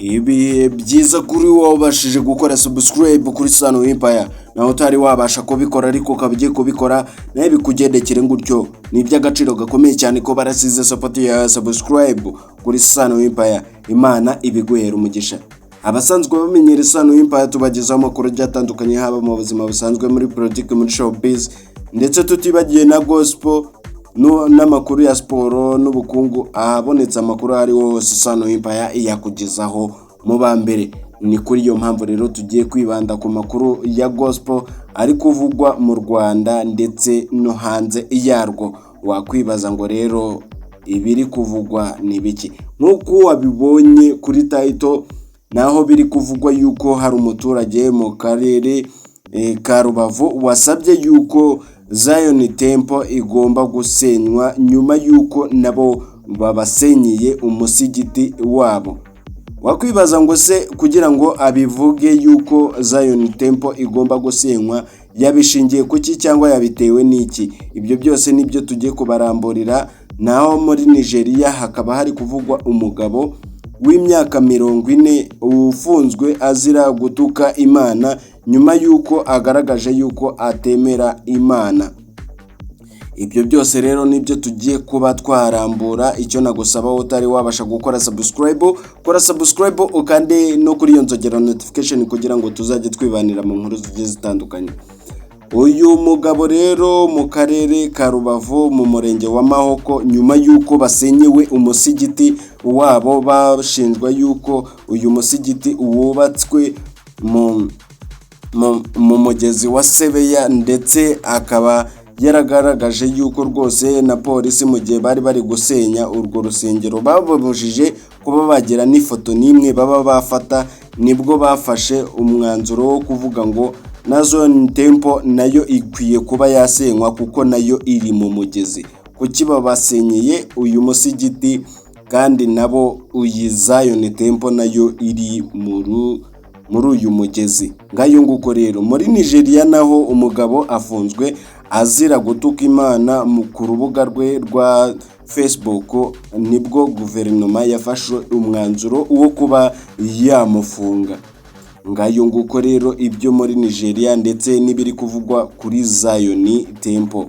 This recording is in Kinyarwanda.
Ibi byiza kuri wowe wabashije gukora subscribe kuri Sano Empire naho utari wabasha kubikora ariko ukabiye kubikora nawe bikugendekere ngutyo ni iby'agaciro gakomeye cyane ko barasize support ya subscribe kuri Sano Empire. Imana ibiguhera umugisha. Abasanzwe bamenyera Sano Empire tubagezaho amakuru atandukanye haba mu buzima busanzwe muri politiki muri showbiz ndetse tutibagiye na gospel n'amakuru ya sport n'ubukungu. Ahabonetse amakuru ari hose Sano Empire iyakugezaho mu bambere. Ni kuri iyo mpamvu rero tugiye kwibanda ku makuru ya gospel ari kuvugwa mu Rwanda ndetse no hanze yarwo. Wakwibaza ngo rero ibiri kuvugwa ni biki? Nkuko wabibonye kuri title naho biri kuvugwa yuko hari umuturage mu karere ka Rubavu wasabye yuko Zion Temple igomba gusenywa nyuma yuko nabo babasenyeye umusigiti wabo. Wakwibaza ngo se kugira ngo abivuge yuko Zion Temple igomba gusenywa yabishingiye kuki cyangwa yabitewe n'iki? Ibyo byose nibyo tugiye kubaramburira. Naho muri Nigeria hakaba hari kuvugwa umugabo w'imyaka 40 ufunzwe azira gutuka Imana nyuma yuko agaragaje yuko atemera Imana. Ibyo byose rero nibyo tugiye kuba twarambura. Icyo nagusaba utari wabasha gukora subscribe, kora subscribe ukande no kuri iyo nzogera notification kugira ngo tuzajye twibanira mu nkuru zigiye zitandukanye. Uyu mugabo rero mu karere ka Rubavu mu murenge wa Mahoko nyuma yuko basenyewe umusigiti wabo, bashinjwa yuko uyu musigiti wubatswe mu mugezi wa Sebeya ndetse akaba yaragaragaje yuko rwose na polisi mu gihe bari gusenya urwo rusengero babujije kuba bagira n'ifoto n'imwe baba bafata. Nibwo bafashe umwanzuro wo kuvuga ngo na Zion Temple nayo ikwiye kuba yasenywa kuko nayo iri mu mugezi. Kuki babasenyeye uyu musigiti kandi nabo uyi Zion Temple nayo iri muri uyu mugezi? Ngayo nguko rero muri Nigeria naho umugabo afunzwe azira gutuka Imana ku rubuga rwe rwa Facebook. Nibwo guverinoma yafashe umwanzuro wo kuba yamufunga. Ngayo nguko rero ibyo muri Nigeria ndetse n'ibiri kuvugwa kuri Zion Temple.